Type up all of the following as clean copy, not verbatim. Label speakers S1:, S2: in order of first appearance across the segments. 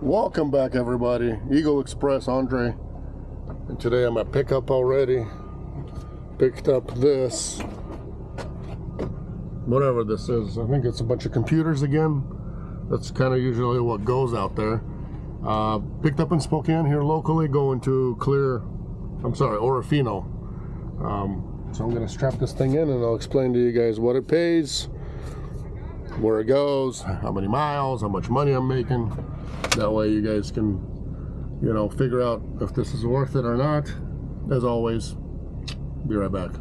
S1: Welcome back, everybody. Eagle Express, Andre. And today I'm at pickup already. Picked up this, whatever this is. I think it's a bunch of computers again. That's kind of usually what goes out there. Picked up in Spokane here locally, going to Orofino. So I'm going to strap this thing in and I'll explain to you guys what it pays, where it goes, how many miles, how much money I'm making. That way you guys can, you know, figure out if this is worth it or not. As always, be right back.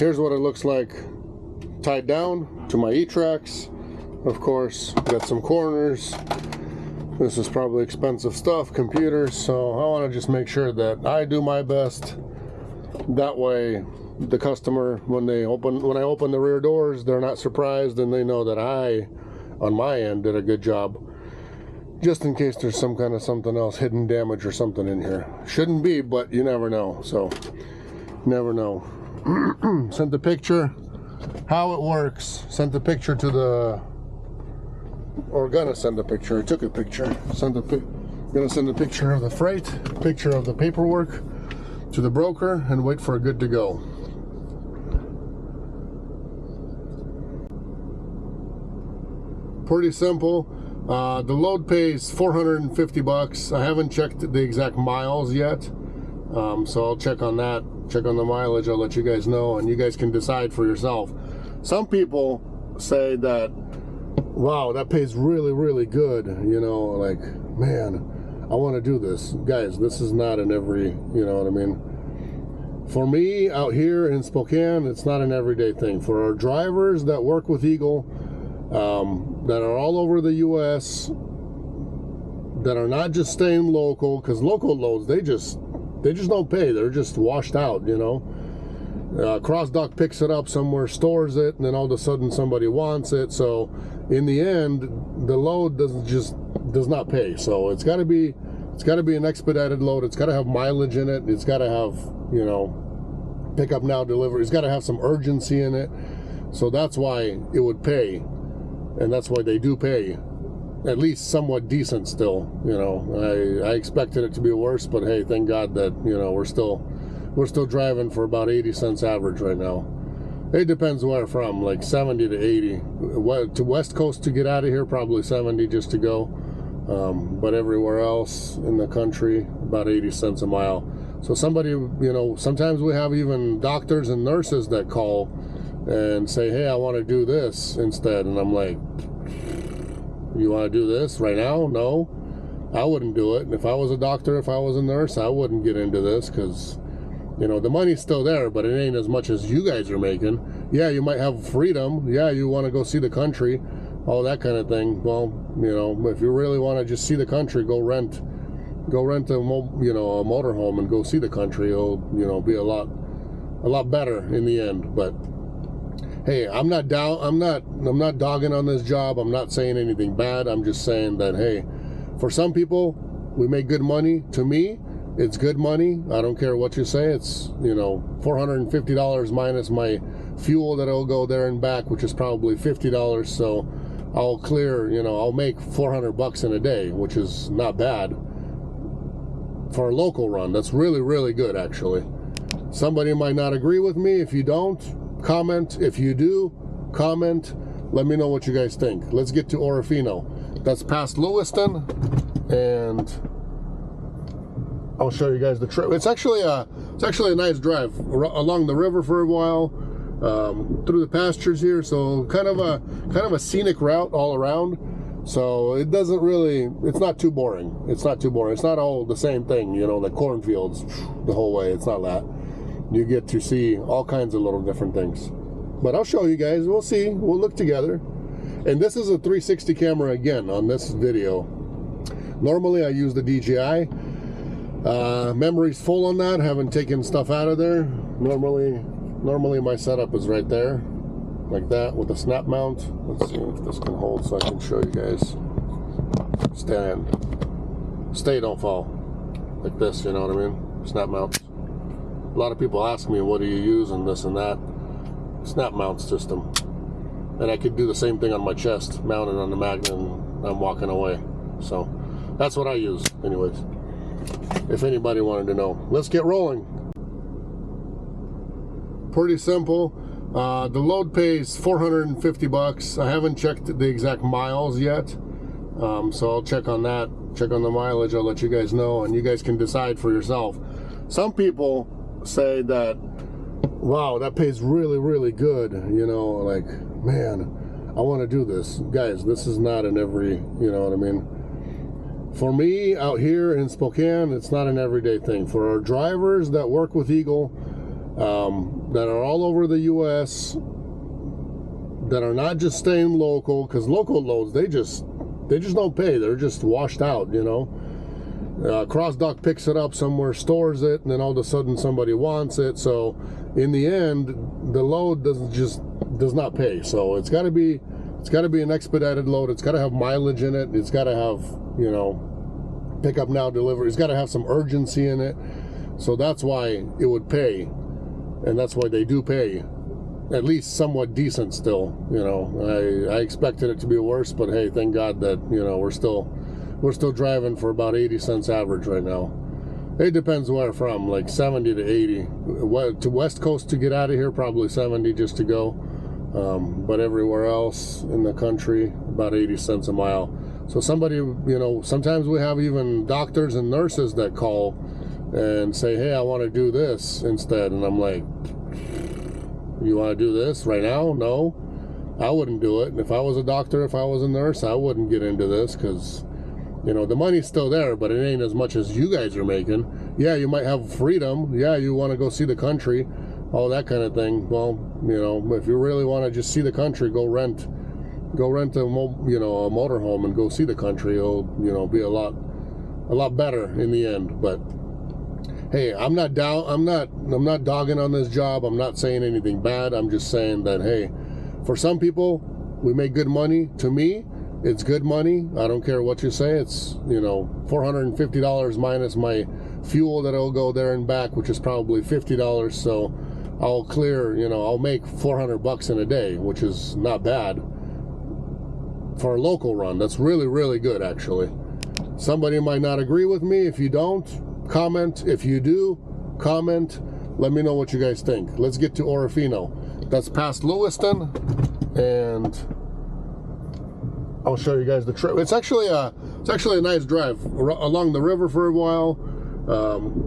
S1: Here's what it looks like tied down to my E-Tracks. Of course, got some corners. This is probably expensive stuff, computers, so I want to just make sure that I do my best. That way the customer, when I open the rear doors, they're not surprised and they know that I, on my end, did a good job. Just in case there's some kind of something else, hidden damage or something in here. Shouldn't be, but you never know, so never know. Sent the picture, how it works. Sent the picture to the, or gonna send a picture. I took a picture. Gonna send a picture of the freight, picture of the paperwork to the broker, and wait for a good to go. Pretty simple. The load pays $450. I haven't checked the exact miles yet, so I'll check on that. Check on the mileage. I'll let you guys know, and you guys can decide for yourself. Some people say that, wow, that pays really, really good. You know, like, man, I want to do this. Guys, this is not in every, you know what I mean? For me, out here in Spokane, it's not an everyday thing. For our drivers that work with Eagle, that are all over the U.S., that are not just staying local, because local loads, they just don't pay. They're just washed out, you know. Cross dock picks it up somewhere, stores it, and then all of a sudden somebody wants it. So in the end, the load does not pay. So it's got to be an expedited load. It's got to have mileage in it. It's got to have, you know, pick up now, delivery. It's got to have some urgency in it. So that's why it would pay, and that's why they do pay at least somewhat decent still. You know, I expected it to be worse, but hey, thank God that, you know, we're still driving for about 80 cents average right now. It depends where from, like 70 to 80. To West Coast to get out of here, probably 70 just to go. But everywhere else in the country, about 80 cents a mile. So somebody, you know, sometimes we have even doctors and nurses that call and say, hey, I want to do this instead. And I'm like, you want to do this right now? No, I wouldn't do it. And if I was a doctor, if I was a nurse, I wouldn't get into this, because, you know, the money's still there, but it ain't as much as you guys are making. Yeah, you might have freedom. Yeah, you want to go see the country, all that kind of thing. Well, you know, if you really want to just see the country, go rent a motorhome and go see the country. It'll, you know, be a lot better in the end. But hey, I'm not dogging on this job. I'm not saying anything bad. I'm just saying that, hey, for some people, we make good money. To me, it's good money. I don't care what you say. It's, you know, $450 minus my fuel that'll go there and back, which is probably $50. So I'll clear, you know, I'll make $400 in a day, which is not bad for a local run. That's really, really good, actually. Somebody might not agree with me. If you don't, comment. If you do, comment. Let me know what you guys think. Let's get to Orofino. That's past Lewiston, and I'll show you guys the trip. It's actually a nice drive along the river for a while, through the pastures here. So kind of a scenic route all around. So it doesn't really, it's not too boring. It's not too boring. It's not all the same thing, you know, the cornfields the whole way. It's not that. You get to see all kinds of little different things. But I'll show you guys. We'll see. We'll look together. And this is a 360 camera again on this video. Normally I use the DJI. Memory's full on that. Haven't taken stuff out of there. Normally my setup is right there, like that, with a snap mount. Let's see if this can hold so I can show you guys. Stay, don't fall. Like this, you know what I mean? Snap mounts. A lot of people ask me, what do you use and this and that. Snap mount system. And I could do the same thing on my chest, mount it on the magnet, and I'm walking away. So that's what I use anyways, if anybody wanted to know. Let's get rolling. Pretty simple. The load pays 450 bucks. I haven't checked the exact miles yet, so I'll check on that, check on the mileage. I'll let you guys know, and you guys can decide for yourself. Some people say that, wow, that pays really, really good, you know, like, man, I want to do this. Guys, this is not in every, you know what I mean? For me, out here in Spokane, it's not an everyday thing. For our drivers that work with Eagle, that are all over the U.S., that are not just staying local, because local loads, they just don't pay. They're just washed out, you know. Cross dock picks it up somewhere, stores it, and then all of a sudden somebody wants it. So in the end, the load does not pay. So it's got to be an expedited load. It's got to have mileage in it. It's got to have, you know, pick up now, deliver. It's got to have some urgency in it. So that's why it would pay. And that's why they do pay, at least somewhat decent still. You know, I expected it to be worse, but hey, thank God that, you know, we're still driving for about 80 cents average right now. It depends where from, like 70 to 80. To West Coast to get out of here, probably 70 just to go. But everywhere else in the country, about 80 cents a mile. So somebody, you know, sometimes we have even doctors and nurses that call and say, hey, I want to do this instead. And I'm like, you want to do this right now? No, I wouldn't do it. And if I was a doctor, if I was a nurse, I wouldn't get into this, because, you know, the money's still there, but it ain't as much as you guys are making. Yeah, you might have freedom. Yeah, you want to go see the country, all that kind of thing. Well, you know, if you really want to just see the country, go rent a motorhome and go see the country. It'll, you know, be a lot better in the end. But hey, I'm not dogging on this job. I'm not saying anything bad. I'm just saying that, hey, for some people, we make good money. To me, it's good money. I don't care what you say. It's, you know, $450 minus my fuel that'll go there and back, which is probably $50. So I'll clear, you know, I'll make 400 bucks in a day, which is not bad for a local run. That's really, really good, actually. Somebody might not agree with me. If you don't, comment. If you do, comment. Let me know what you guys think. Let's get to Orofino. That's past Lewiston, and I'll show you guys the trip. It's actually a nice drive along the river for a while,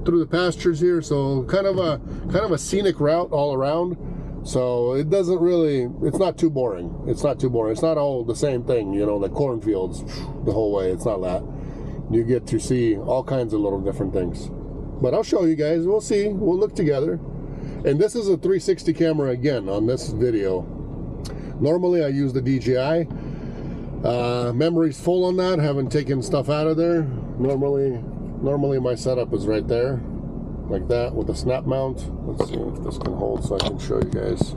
S1: through the pastures here. So kind of a scenic route all around. So it doesn't really, it's not too boring. It's not too boring. It's not all the same thing, you know, like cornfields the whole way. It's not that. You get to see all kinds of little different things. But I'll show you guys. We'll see. We'll look together. And this is a 360 camera again on this video. Normally I use the DJI. Memory's full on that. Haven't taken stuff out of there. Normally my setup is right there, like that, with a snap mount. Let's see if this can hold so I can show you guys.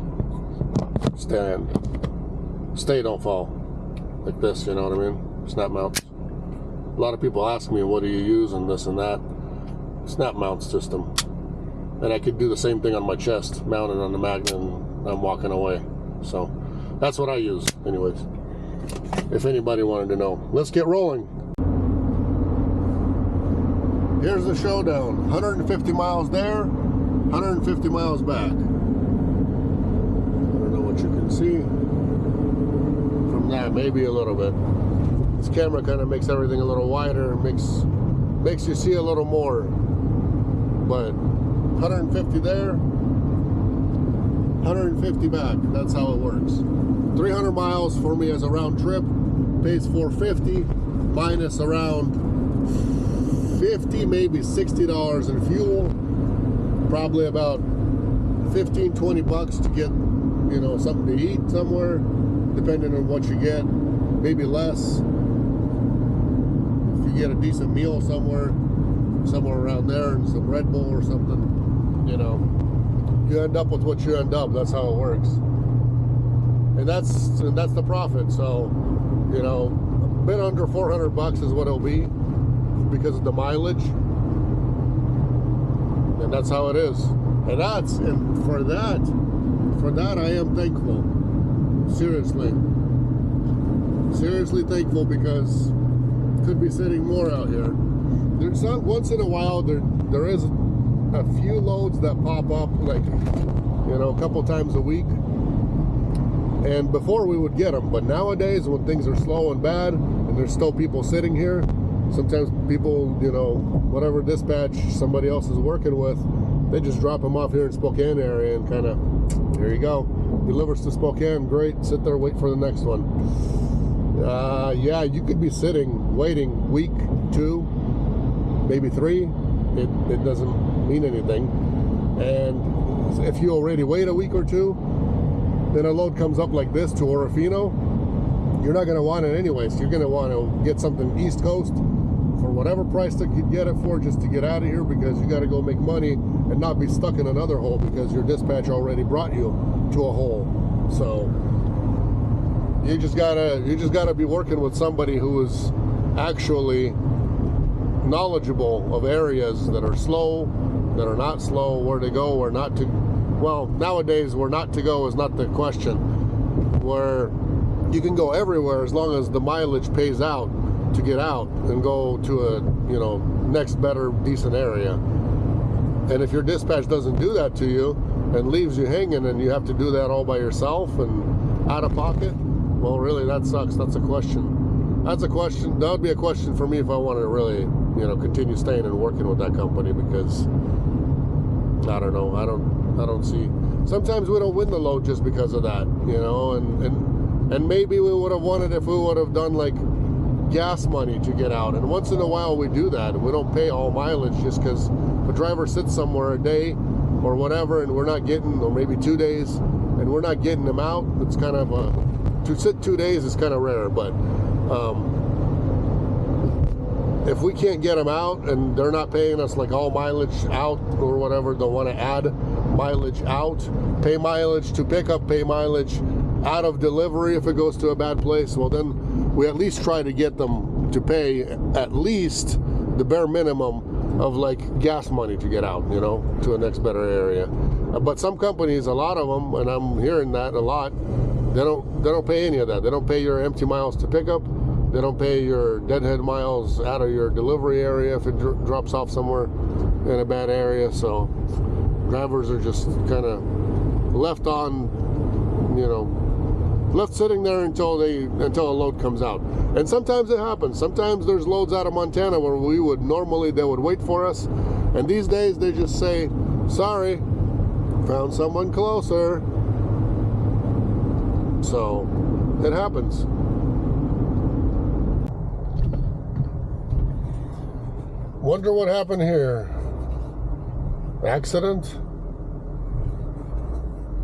S1: Stay, don't fall. Like this, you know what I mean? Snap mount. A lot of people ask me, what do you use, and this and that. Snap mount system. And I could do the same thing on my chest, mounted on the magnet, and I'm walking away. So that's what I use anyways, if anybody wanted to know. Let's get rolling. Here's the showdown. 150 miles there, 150 miles back. I don't know what you can see from that, maybe a little bit. This camera kind of makes everything a little wider, makes you see a little more. But 150 there, 150 back. That's how it works. 300 miles for me as a round trip, pays $450, minus around $50, maybe $60 in fuel. Probably about 15-20 bucks to get, you know, something to eat somewhere, depending on what you get. Maybe less if you get a decent meal somewhere around there, and some Red Bull or something. You know, you end up with what you end up. That's how it works, and that's the profit. So, you know, a bit under 400 bucks is what it'll be because of the mileage, and that's how it is. And for that I am thankful. Seriously, seriously thankful because could be sitting more out here. There's not, once in a while there is a few loads that pop up, like, you know, a couple times a week. And before we would get them, but nowadays when things are slow and bad and there's still people sitting here, sometimes people, you know, whatever dispatch somebody else is working with, they just drop them off here in Spokane area and kind of, here you go, delivers to Spokane, great, sit there, wait for the next one. Yeah, you could be sitting, waiting week, 2, maybe 3. It doesn't mean anything. And if you already wait a week or 2, then a load comes up like this to Orofino, you're not going to want it anyways. You're going to want to get something East Coast for whatever price that you could get it for, just to get out of here, because you got to go make money and not be stuck in another hole because your dispatch already brought you to a hole. So you just gotta be working with somebody who is actually knowledgeable of areas that are slow, that are not slow, where to go, where not to. Well, nowadays where not to go is not the question. Where you can go everywhere as long as the mileage pays out to get out and go to a, you know, next better decent area. And if your dispatch doesn't do that to you and leaves you hanging and you have to do that all by yourself and out of pocket, well, really, that sucks. That's a question. That's a question. That would be a question for me if I wanted to really, you know, continue staying and working with that company, because I don't know. I don't see. Sometimes we don't win the load just because of that, you know, and maybe we would have won it if we would have done like gas money to get out. And once in a while we do that, and we don't pay all mileage just because the driver sits somewhere a day or whatever, and we're not getting, or maybe 2 days, and we're not getting them out. It's kind of to sit 2 days is kind of rare, but if we can't get them out and they're not paying us like all mileage out or whatever, they'll want to add mileage out, pay mileage to pick up, pay mileage out of delivery if it goes to a bad place. Well, then we at least try to get them to pay at least the bare minimum of like gas money to get out, you know, to a next better area. But some companies, a lot of them, and I'm hearing that a lot, they don't pay any of that. They don't pay your empty miles to pick up. They don't pay your deadhead miles out of your delivery area if it drops off somewhere in a bad area. So drivers are just kind of left on, you know, left sitting there until a load comes out. And sometimes it happens. Sometimes there's loads out of Montana where they would wait for us, and these days they just say, sorry, found someone closer. So it happens. Wonder what happened here. Accident?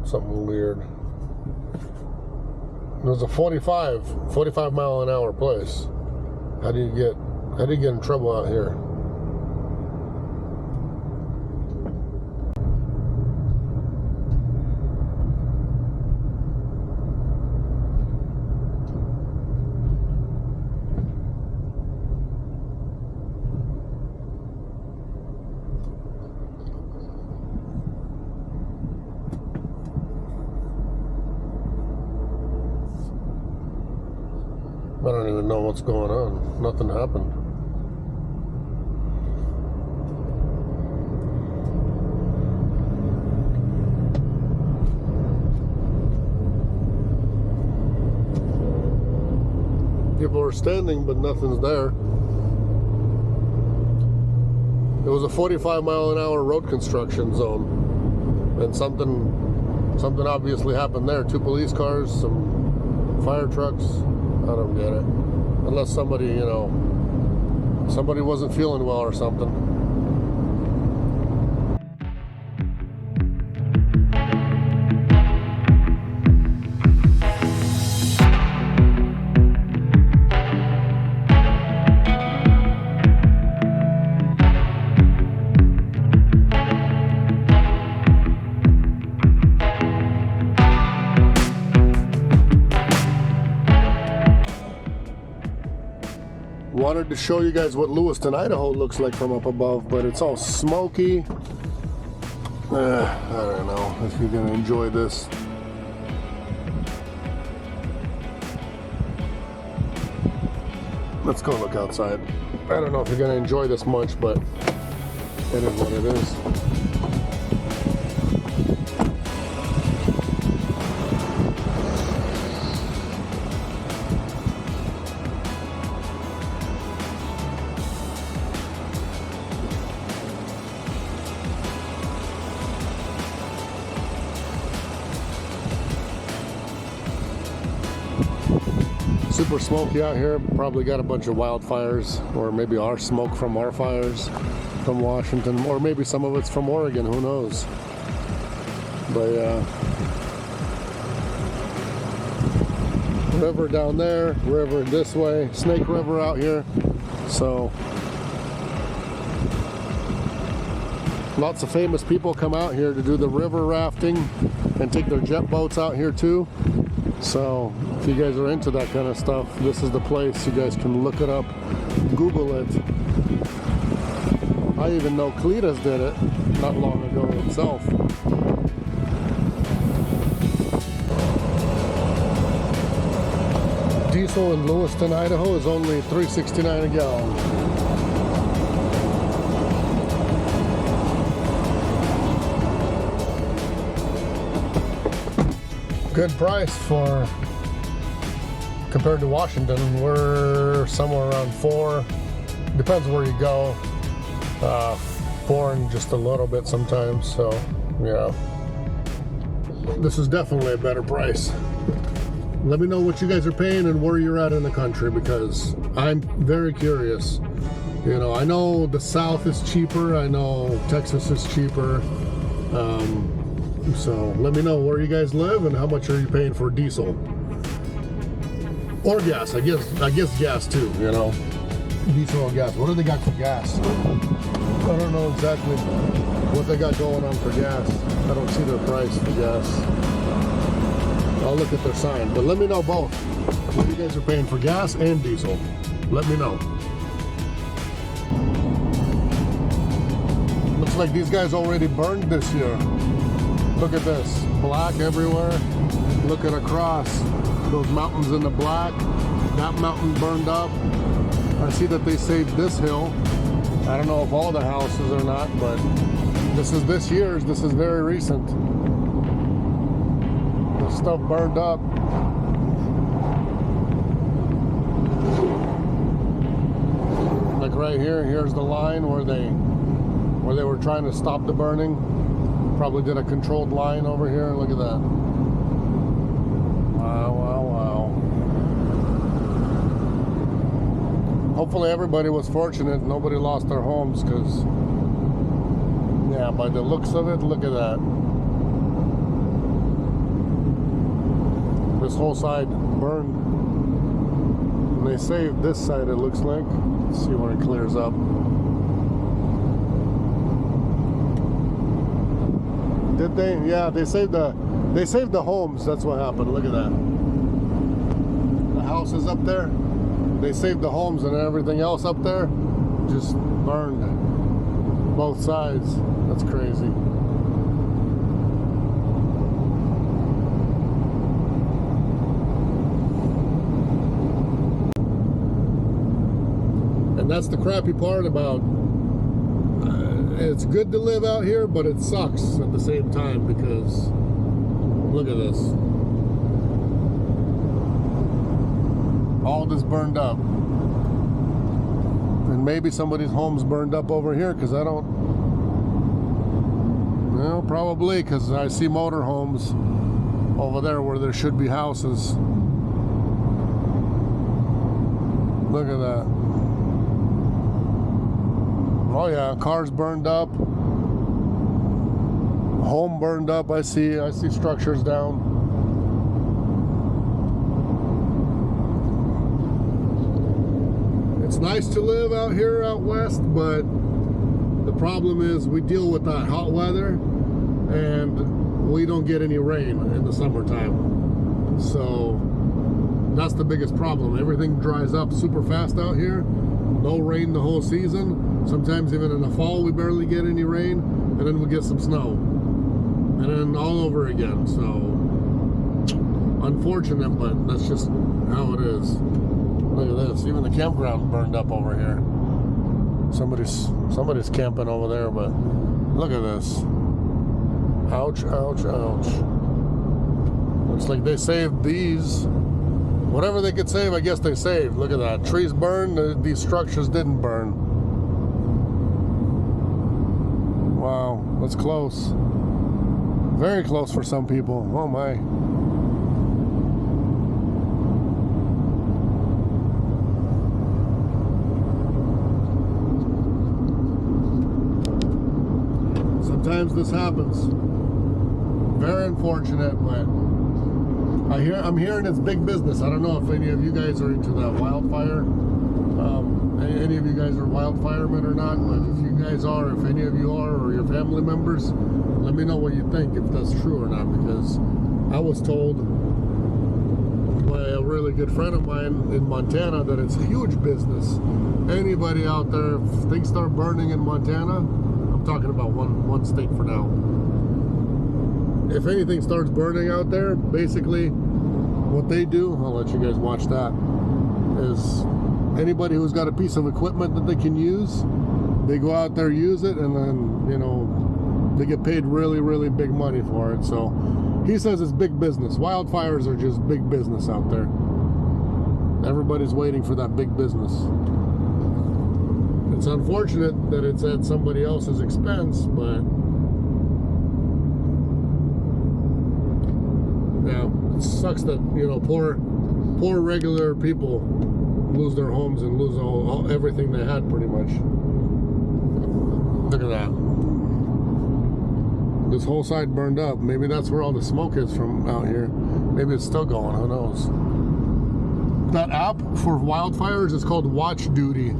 S1: Something weird. It was a 45 mile an hour place. How do you get in trouble out here? I don't even know what's going on. Nothing happened. People are standing, but nothing's there. It was a 45 mile an hour road construction zone, and something obviously happened there. 2 police cars, some fire trucks. I don't get it. Unless somebody, you know, somebody wasn't feeling well or something. Wanted to show you guys what Lewiston, Idaho looks like from up above, but it's all smoky. I don't know if you're gonna enjoy this. Let's go look outside. I don't know if you're gonna enjoy this much, but it is what it is. Super smoky out here. Probably got a bunch of wildfires, or maybe our smoke from our fires from Washington, or maybe some of it's from Oregon, who knows. But yeah, river down there, river this way, Snake River out here. So lots of famous people come out here to do the river rafting and take their jet boats out here too. So if you guys are into that kind of stuff, this is the place. You guys can look it up, Google it. I even know Cletus did it not long ago himself. Diesel in Lewiston, Idaho is only $3.69 a gallon. Good price for, compared to Washington. We're somewhere around 4, depends where you go, 4 and just a little bit sometimes. So yeah, this is definitely a better price. Let me know what you guys are paying and where you're at in the country, because I'm very curious. You know, I know the South is cheaper, I know Texas is cheaper. So let me know where you guys live and how much are you paying for diesel or gas. I guess gas too, you know, diesel or gas. What do they got for gas? I don't know exactly what they got going on for gas. I don't see their price for gas. I'll look at their sign, but let me know both what you guys are paying for gas and diesel. Let me know. Looks like these guys already burned this year. Look at this, black everywhere. Look at across, those mountains in the black. That mountain burned up. I see that they saved this hill. I don't know if all the houses or not, but this is this year's, this is very recent. The stuff burned up. Like right here, here's the line where they were trying to stop the burning. Probably did a controlled line over here. Look at that. Wow, wow, wow. Hopefully everybody was fortunate. Nobody lost their homes, because, yeah, by the looks of it, look at that. This whole side burned. And they saved this side, it looks like. Let's see when it clears up. Did they? Yeah, they saved the homes. That's what happened. Look at that. The house is up there. They saved the homes, and everything else up there just burned. Both sides. That's crazy. And that's the crappy part about it's good to live out here, but it sucks at the same time, because look at this. All this burned up. And maybe somebody's home's burned up over here, because I don't, well, probably, because I see motor homes over there where there should be houses. Look at that. Oh yeah, cars burned up, home burned up. I see structures down. It's nice to live out here out west, but the problem is we deal with that hot weather and we don't get any rain in the summertime. So that's the biggest problem. Everything dries up super fast out here. No rain the whole season. Sometimes even in the fall we barely get any rain, and then we get some snow, and then all over again. So unfortunate, but that's just how it is. Look at this, even the the campground burned up over here. Somebody's camping over there, but look at this. Ouch, ouch, ouch. Looks like they saved these. Whatever they could save, I guess they saved. Look at that. Trees burned, these structures didn't burn. Wow, that's close. Very close for some people. Oh my. Sometimes this happens. Very unfortunate, but I'm hearing it's big business. I don't know if any of you guys are into that wildfire. Any of you guys are wildfiremen or not, but if you guys are, if any of you are, or your family members, let me know what you think, if that's true or not, because I was told by a really good friend of mine in Montana that it's a huge business. Anybody out there, if things start burning in Montana, I'm talking about one state for now. If anything starts burning out there, basically what they do, I'll let you guys watch that, is anybody who's got a piece of equipment that they can use, they go out there, use it, and then, you know, they get paid really, really big money for it. So he says it's big business. Wildfires are just big business out there. Everybody's waiting for that big business. It's unfortunate that it's at somebody else's expense, but yeah, it sucks that, you know, poor regular people lose their homes and lose everything they had, pretty much. Look at that. This whole side burned up. Maybe that's where all the smoke is from out here. Maybe it's still going, who knows. That app for wildfires is called Watch Duty.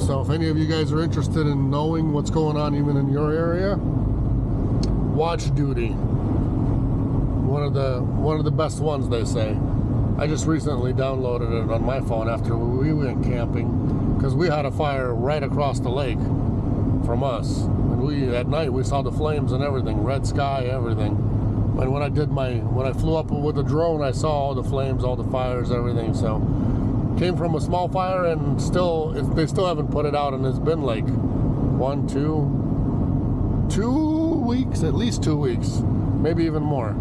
S1: So if any of you guys are interested in knowing what's going on even in your area, Watch Duty. One of the best ones, they say. I just recently downloaded it on my phone after we went camping, because we had a fire right across the lake from us, and at night we saw the flames and everything, red sky, everything. And when I flew up with the drone, I saw all the flames, all the fires, everything. So came from a small fire, and they still haven't put it out, and it's been like 2 weeks, at least 2 weeks, maybe even more.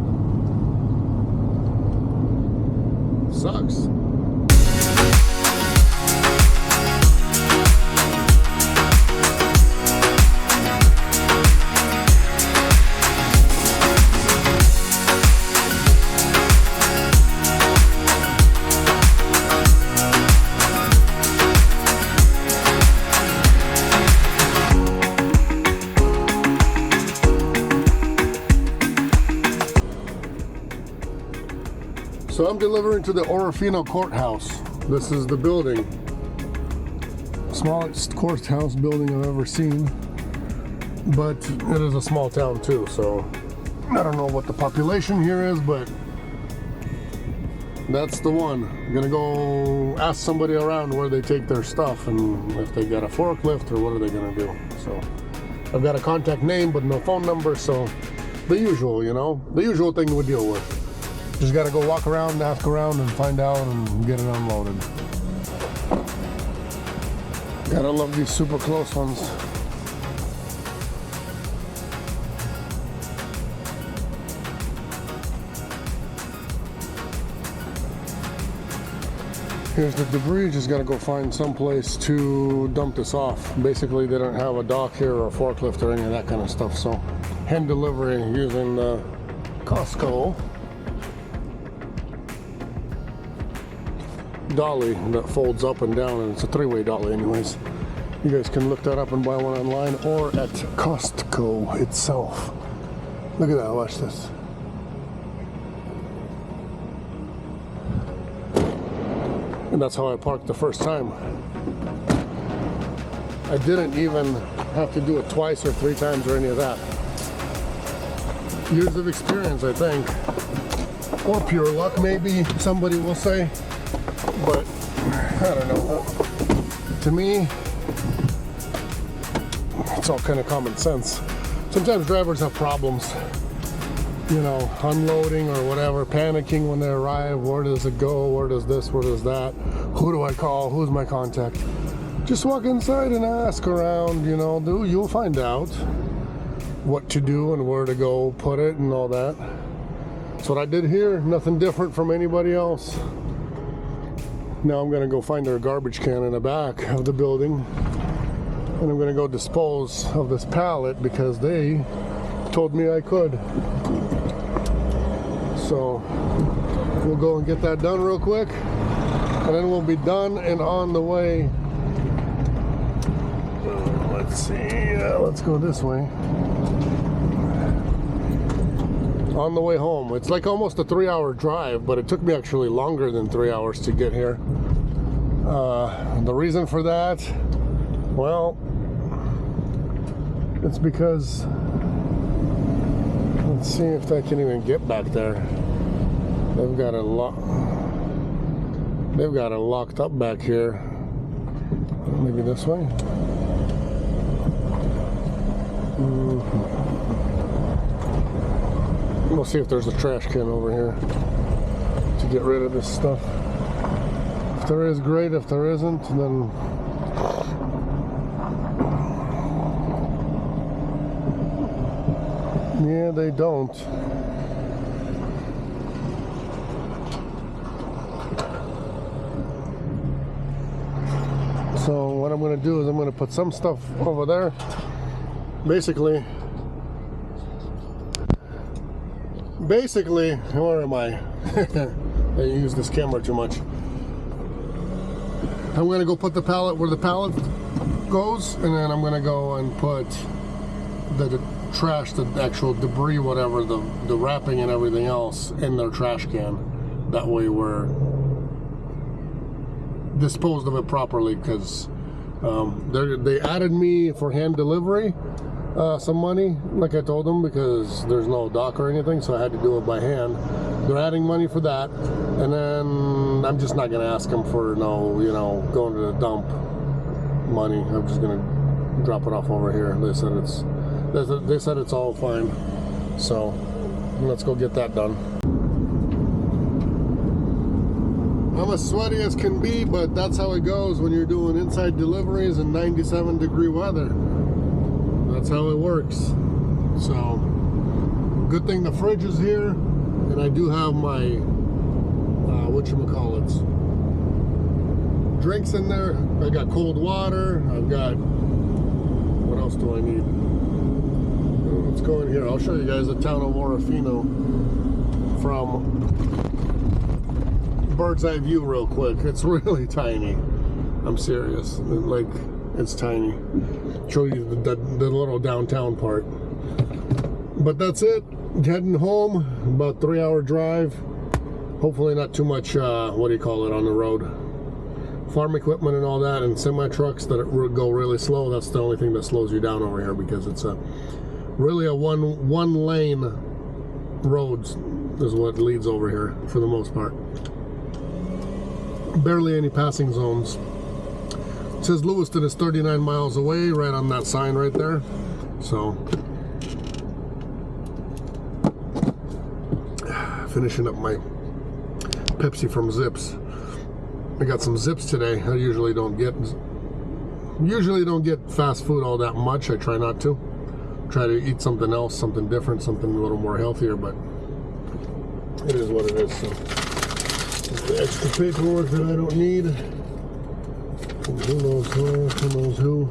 S1: Sucks. So I'm delivering to the Orofino courthouse. This is the building. Smallest courthouse building I've ever seen. But it is a small town too, so I don't know what the population here is, but that's the one. I'm gonna go ask somebody around where they take their stuff and if they got a forklift or what are they gonna do. So I've got a contact name but no phone number, so the usual, you know, the usual thing we deal with. Just gotta go walk around, ask around, and find out and get it unloaded. Gotta love these super close ones. Here's the debris, just gotta go find some place to dump this off. Basically, they don't have a dock here or a forklift or any of that kind of stuff, so hand delivery using the Costco dolly that folds up and down, and it's a three-way dolly anyways. You guys can look that up and buy one online or at Costco itself. Look at that, watch this. And that's how I parked the first time. I didn't even have to do it twice or 3 times or any of that. Years of experience, I think. Or pure luck, maybe, somebody will say. But, I don't know. To me, it's all kind of common sense. Sometimes drivers have problems you know, unloading or whatever, panicking when they arrive. Where does it go? Where does this? Where does that? Who do I call? Who's my contact? Just walk inside and ask around, you know, you'll find out what to do and where to go put it and all that. That's what I did here. Nothing different from anybody else. Now I'm gonna go find their garbage can in the back of the building, and I'm gonna go dispose of this pallet because they told me I could. So we'll go and get that done real quick, and then we'll be done and on the way. Let's see, let's go this way. On the way home. It's like almost a 3-hour drive, but it took me actually longer than 3 hours to get here. The reason for that, well, it's because, let's see if I can even get back there. They've got it locked up back here. Maybe this way. We'll see if there's a trash can over here to get rid of this stuff. If there is, great. If there isn't, then yeah, they don't. So what I'm going to do is I'm going to put some stuff over there. Basically, where am I? I use this camera too much. I'm gonna go put the pallet where the pallet goes, and then I'm gonna go and put the trash, the actual debris, whatever, the wrapping and everything else in their trash can. That way we're disposed of it properly, because they added me for hand delivery some money, like I told them, because there's no dock or anything, so I had to do it by hand. They're adding money for that, and then I'm just not gonna ask them for no, you know, going to the dump money. I'm just gonna drop it off over here. They said it's all fine, so let's go get that done. I'm as sweaty as can be, but that's how it goes when you're doing inside deliveries in 97-degree weather. That's how it works. So, good thing the fridge is here, and I do have my whatchamacallits, drinks in there. I got cold water. I've got, what else do I need? Let's go in here. I'll show you guys the town of Morofino from bird's eye view real quick. It's really tiny. I'm serious. Like, it's tiny. Show you the little downtown part. But that's it. Heading home. About 3-hour drive. Hopefully not too much, what do you call it, on the road. Farm equipment and all that, and semi-trucks that go really slow. That's the only thing that slows you down over here, because it's really a one lane road is what leads over here for the most part. Barely any passing zones. It says Lewiston is 39 miles away, right on that sign right there. So, finishing up my Pepsi from Zips. I got some Zips today. I usually don't get fast food all that much. I try not to. Try to eat something else, something different, something a little more healthier, but it is what it is. So, the extra paperwork that I don't need. Who knows who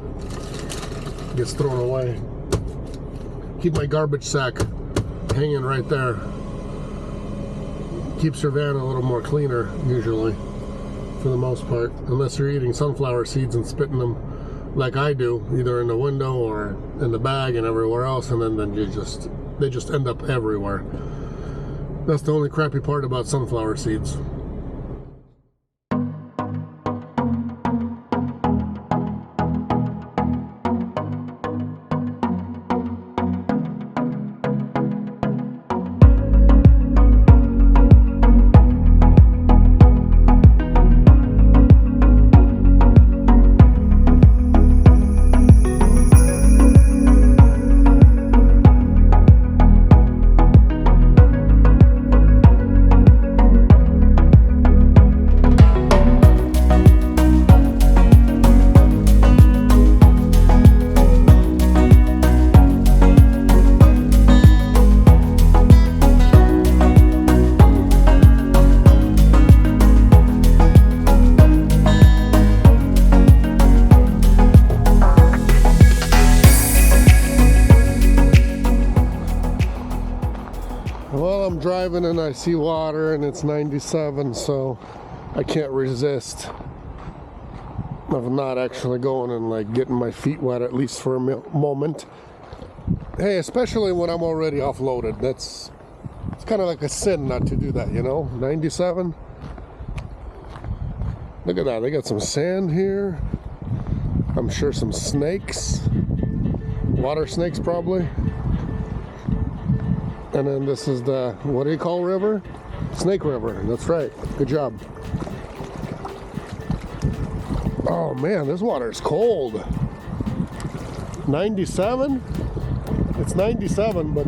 S1: gets thrown away. Keep my garbage sack hanging right there. Keeps your van a little more cleaner, usually, for the most part, unless you're eating sunflower seeds and spitting them like I do, either in the window or in the bag and everywhere else, and then they just end up everywhere. That's the only crappy part about sunflower seeds. driving and I see water and it's 97, so I can't resist of not actually going and like getting my feet wet at least for a moment. Hey, especially when I'm already offloaded. It's kind of like a sin not to do that, you know? 97. Look at that. They got some sand here. I'm sure some snakes. Water snakes probably. And then this is the, what do you call river? Snake River. That's right. Good job. Oh man, this water is cold. 97? It's 97, but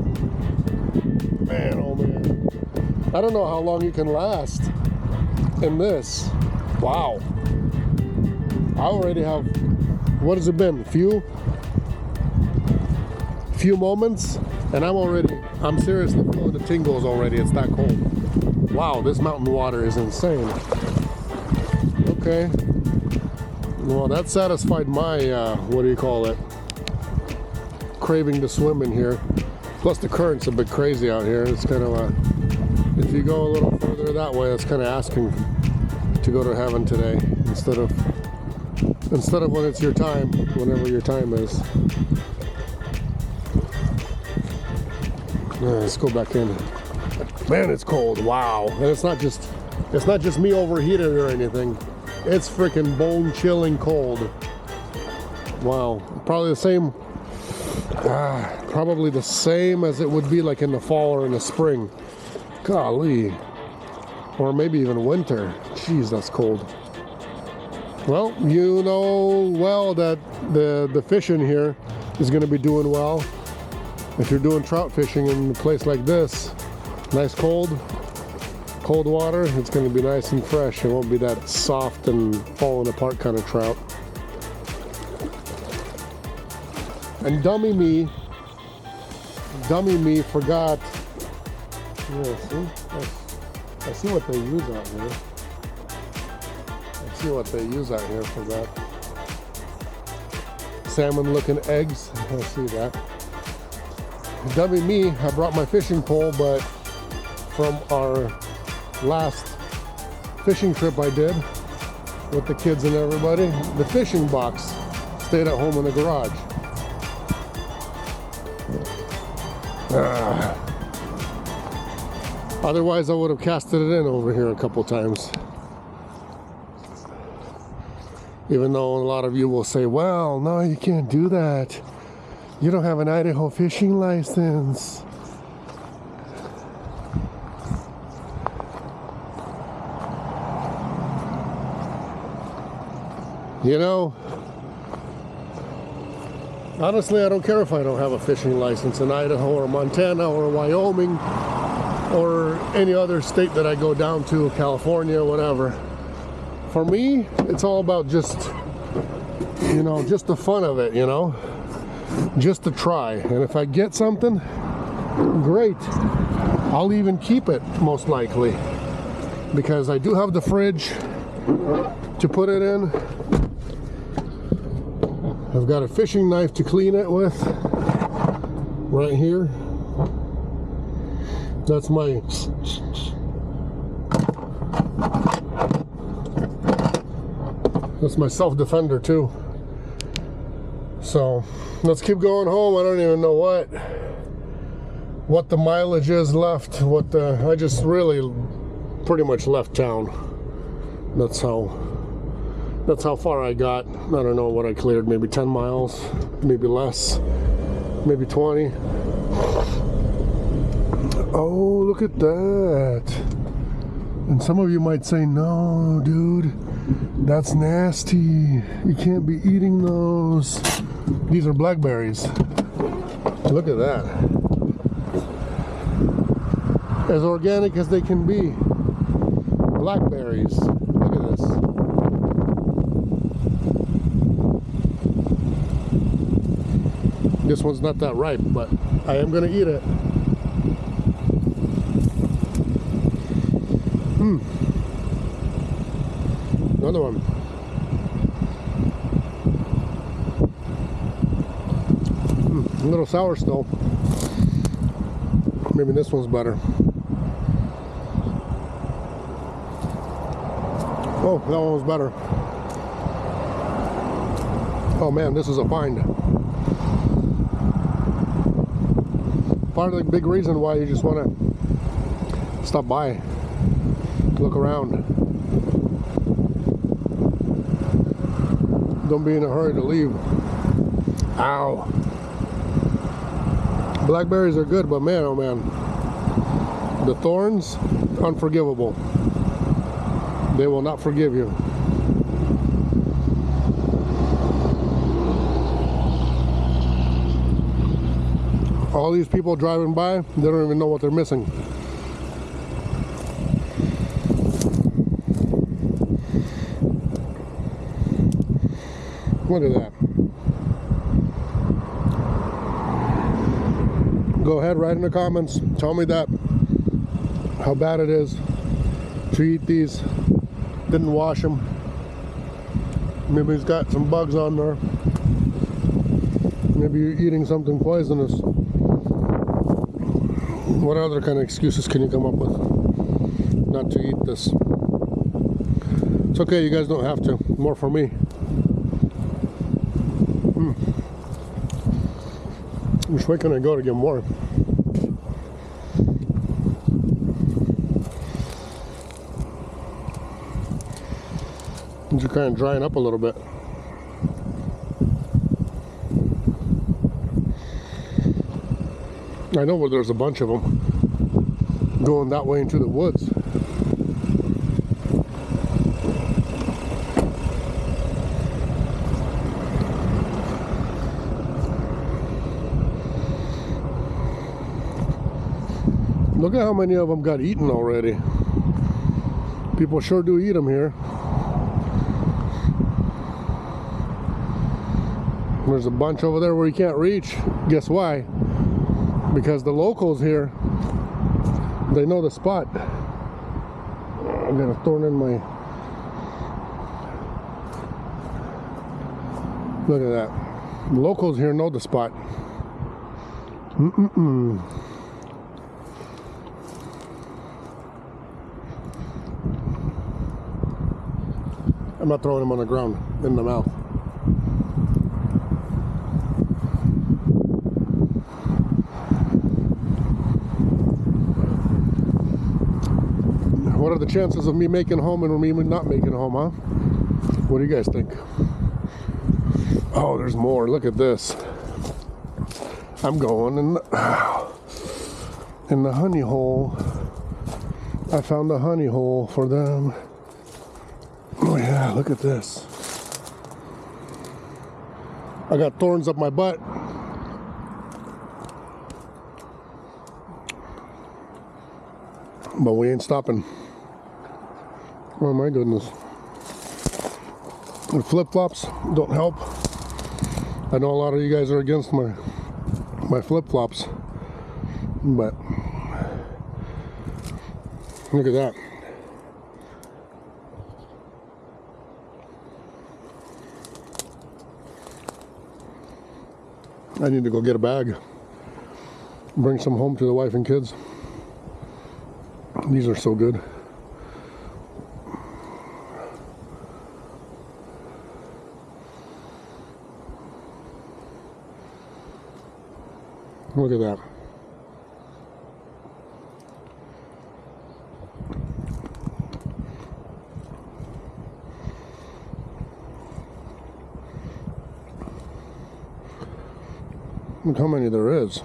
S1: man, oh man. I don't know how long you can last in this. Wow. I already have, what has it been? Few moments, and I'm seriously feeling the tingles already. It's that cold. Wow, this mountain water is insane. Okay. Well, that satisfied my, what do you call it? Craving to swim in here. Plus the current's a bit crazy out here. It's kind of if you go a little further that way, that's kind of asking to go to heaven today instead of when it's your time, whenever your time is. Let's go back in. Man, it's cold. Wow. And it's not just me overheated or anything. It's freaking bone-chilling cold. Wow. Probably the same as it would be like in the fall or in the spring. Golly. Or maybe even winter. Jeez, that's cold. Well, you know well that the fishing here is going to be doing well. If you're doing trout fishing in a place like this, nice cold water, it's going to be nice and fresh. It won't be that soft and falling apart kind of trout. And dummy me forgot. Yeah, see? I see what they use out here. I see what they use out here for that. Salmon looking eggs. I see that. Dummy me, I brought my fishing pole, but from our last fishing trip I did with the kids and everybody, the fishing box stayed at home in the garage. Otherwise I would have casted it in over here a couple times. Even though a lot of you will say, well, no, you can't do that. You don't have an Idaho fishing license. You know, honestly, I don't care if I don't have a fishing license in Idaho or Montana or Wyoming or any other state that I go down to, California, whatever. For me, it's all about just the fun of it, you know? Just to try. And if I get something, great. I'll even keep it, most likely. Because I do have the fridge to put it in. I've got a fishing knife to clean it with. Right here. That's my self-defender too. So let's keep going home. I don't even know what the mileage is left. I just really pretty much left town. That's how far I got. I don't know what I cleared, maybe 10 miles, maybe less, maybe 20. Oh, look at that. And some of you might say, no, dude, that's nasty. You can't be eating those. These are blackberries. Look at that. As organic as they can be. Blackberries. Look at this. This one's not that ripe, but I am going to eat it. Another one. A little sour still. Maybe this one's better. Oh, that one was better. Oh man, this is a find. Part of the big reason why you just want to stop by, look around. Don't be in a hurry to leave. Ow. Blackberries are good, but man, oh man, the thorns, unforgivable. They will not forgive you. All these people driving by, they don't even know what they're missing. Look at that. Go ahead, write in the comments. Tell me that, how bad it is to eat these. Didn't wash them. Maybe it's got some bugs on there. Maybe you're eating something poisonous. What other kind of excuses can you come up with not to eat this? It's okay, you guys don't have to. More for me. Which way can I go to get more? These are kind of drying up a little bit. I know where there's a bunch of them going that way into the woods. Look at how many of them got eaten already. People sure do eat them here. There's a bunch over there where you can't reach. Guess why? Because the locals here, they know the spot. I'm gonna throw it in my... Look at that. The locals here know the spot. I'm not throwing them on the ground, in the mouth. What are the chances of me making home and me not making home, huh? What do you guys think? Oh, there's more. Look at this. I'm going in the honey hole. I found a honey hole for them. Oh yeah, look at this. I got thorns up my butt. But we ain't stopping. Oh my goodness. The flip-flops don't help. I know a lot of you guys are against my flip-flops, but look at that. I need to go get a bag, bring some home to the wife and kids. These are so good. Look at that. Look how many there is.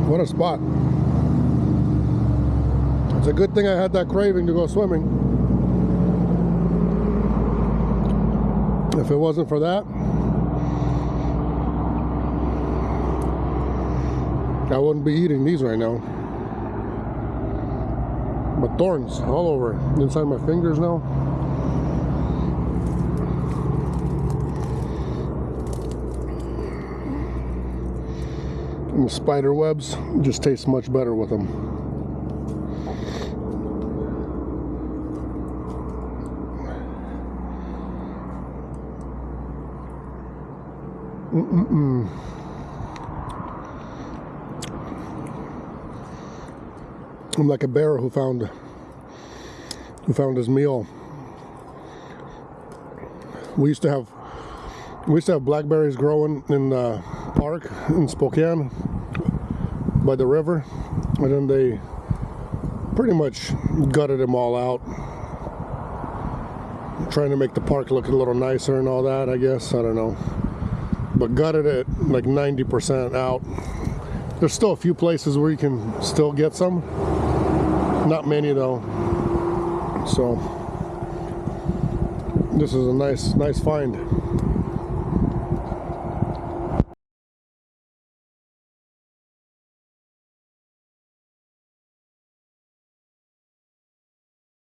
S1: What a spot. It's a good thing I had that craving to go swimming. If it wasn't for that, I wouldn't be eating these right now. But thorns all over, inside my fingers now. And the spider webs just taste much better with them. I'm like a bear who found his meal. We used to have blackberries growing in the park in Spokane by the river, and then they pretty much gutted them all out, trying to make the park look a little nicer and all that, I guess. I don't know, but gutted it like 90% out. There's still a few places where you can still get some, not many though. So this is a nice find.